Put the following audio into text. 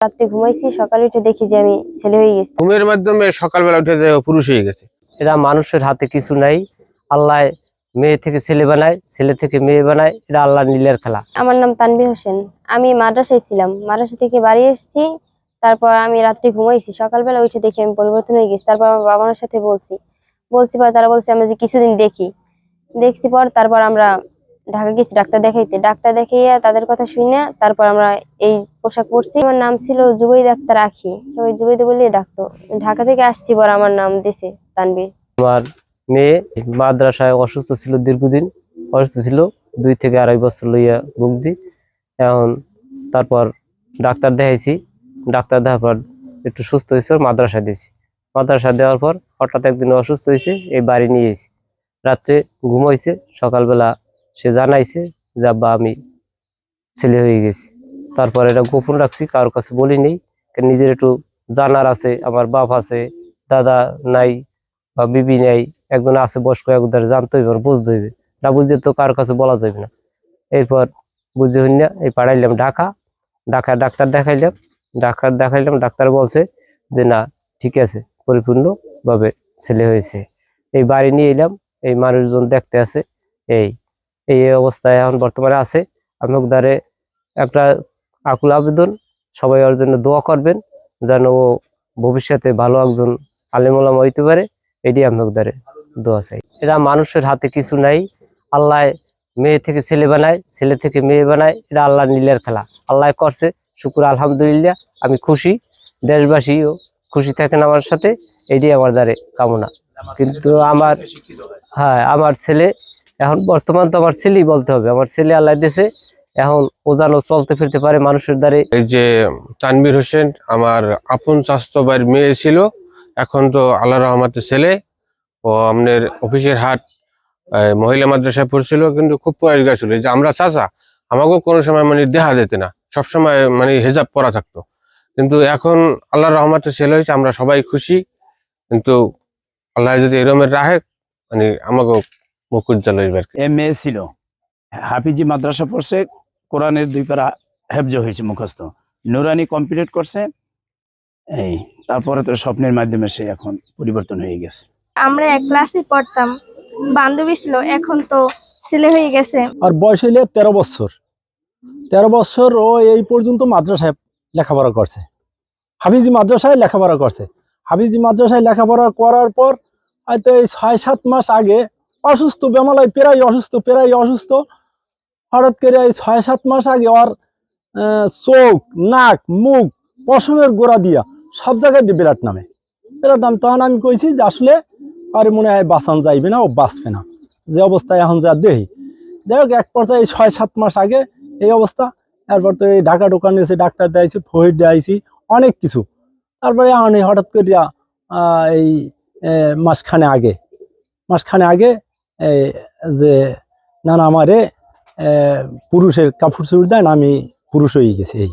রাতে ঘুমাইছি, সকালে উঠে দেখি যে আমি ছেলে হয়ে গেছি। ঘুমের মাধ্যমে সকালবেলা উঠে যে পুরুষ হয়ে গেছে। এরা মানুষের হাতে কিছু নাই। আল্লাহ মেয়ে থেকে ছেলে বানায়, ছেলে থেকে মেয়ে বানায়। এটা আল্লাহ নীলের খেলা। আমার নাম তানভীর হোসেন। আমি মাদ্রাসায় ছিলাম, মাদ্রাসা থেকে বাড়ি এসেছি। তারপর আমি রাত্রে ঘুমাইছি, সকালবেলা উঠে দেখি আমি পরিবর্তন হয়ে গেছি। তারপর আমার বাবা মার সাথে বলছি পর তারা বলছে আমরা যে কিছুদিন দেখছি পর তারপর আমরা ঢাকা গেছি ডাক্তার দেখাইয়া তাদের কথা শুনে তারপর আমরা এই পোশাক পরছি। আমার নাম ছিল জুবাইদা আক্তার আখি, সবাই জুবাইদা বলে ডাকতো। ঢাকা থেকে আসছি পর আমার নাম দিছে তানভীর। আমার মেয়ে মাদ্রাসায় অসুস্থ ছিল, দীর্ঘদিন অসুস্থ ছিল, 2 থেকে 2.5 বছর লইয়া ভুগছি। এখন তারপর ডাক্তার দেখাইছি, ডাক্তার দেখার পর একটু সুস্থ হয়েছে, মাদ্রাসা দিয়েছি। মাদ্রাসা দেওয়ার পর হঠাৎ একদিন অসুস্থ হয়েছে, এই বাড়ি নিয়ে এসেছি। রাত্রে ঘুমাইছে, সকালবেলা সে জানাইছে যে আব্বা আমি ছেলে হয়ে গেছি। তারপর এটা গোপন রাখছি, কারোর কাছে বলি নেই। নিজের একটু জানার আছে, আমার বাপ আছে, দাদা নাই বা বিবি নাই, একজন আছে বয়স্ক, একজন জানতে হইবে, বুঝতে হইবে, না বুঝতে তো কারোর কাছে বলা যাবে না। এরপর বুঝতে হই না, এই পাঠাইলাম ঢাকা ডাক্তার দেখাইলাম। ডাক্তার বলছে যে না, ঠিক আছে, পরিপূর্ণ ভাবে ছেলে হয়েছে। এই বাড়ি নিয়ে এলাম, এই মানুষজন দেখতে আছে। এই এই অবস্থায় এখন বর্তমানে আছে। আমি দ্বারে একটা আকুল আবেদন, সবাই ওর জন্য দোয়া করবেন যেন ও ভবিষ্যতে ভালো একজন আলেম ওলামা হইতে পারে। এটি আপনার দ্বারে দোয়া চাই। এরা মানুষের হাতে কিছু নাই। আল্লাহ মেয়ে থেকে ছেলে বানায়, ছেলে থেকে মেয়ে বানায়। এটা আল্লাহ নীলের খেলা। আল্লাহ করছে, শুকুর আলহামদুলিল্লাহ। আমি খুশি, দেশবাসীও খুশি থাকেন আমার সাথে, এটি আমার দ্বারে কামনা। কিন্তু আমার ছেলে এখন বর্তমান তো আমার ছেলেই বলতে হবে। আমার ছেলে আল্লাহ দিয়েছে, এখন ও যেন চলতে ফিরতে পারে মানুষের দ্বারে। এই যে তানভীর হোসেন আমার আপন চাচাতো ভাইয়ের মেয়ে ছিল, এখন তো আল্লাহ রহমতে ছেলে। ও আমাদের অফিসের হাট মহিলা মাদ্রাসায় পড়ছিল, কিন্তু খুব পরিষ্কার ছিল যে আমরা চাচা, আমাকেও কোনো সময় মানে দেখা যেত না, সবসময় মানে হেজাব পরা থাকতো। কিন্তু এখন আল্লাহ রহমতে ছেলে হয়েছে, আমরা সবাই খুশি। কিন্তু আল্লাহ যদি এরমের রাখে, মানে আমাকেও মুখ উজ্জ্বল হইবে। মেয়ে ছিল, হাফিজি মাদ্রাসা পড়ছে, কোরআনের 2 পারা হেফজ হয়েছে মুখস্থ, নুরানি কমপ্লিট করছে। এই তারপরে তো স্বপ্নের মাধ্যমে সে এখন পরিবর্তন হয়ে গেছে। আমরা এক ক্লাসে পড়তাম, বান্ধবী ছিল, এখন তো ছেলে হয়ে গেছে। আর বয়স হইলে 13 বছর। 13 বছর ও এই পর্যন্ত মাদ্রাসায় লেখাপড়া করছে, হাফিজি মাদ্রাসায় লেখাপড়া করছে। হাফিজি মাদ্রাসায় লেখাপড়া করার পর হয়তো এই 6-7 মাস আগে অসুস্থ, বেমালায় প্রায় অসুস্থ। হঠাৎ করে এই 6-7 মাস আগে ওর চোখ, নাক, মুখ, পশমের গোড়া দিয়া সব জায়গায় দিয়ে বিরাট নাম। তখন আমি কইছি যে আসলে আর মনে হয় বাঁচান যাইবে না, ও বাঁচবে না, যে অবস্থায় এখন যা দেহি। যাই হোক, এক পর্যায়ে 6-7 মাস আগে এই অবস্থা। এরপর তো এই ঢাকা ঢোকা নিয়েছে, ডাক্তার দেখাইছি, ফহির দেখাইছি, অনেক কিছু। তারপরে হঠাৎ করে এই মাসখানে আগে যে না আমারে পুরুষের কাপড় চুড়ি দেন, আমি পুরুষ হয়ে গেছি। এই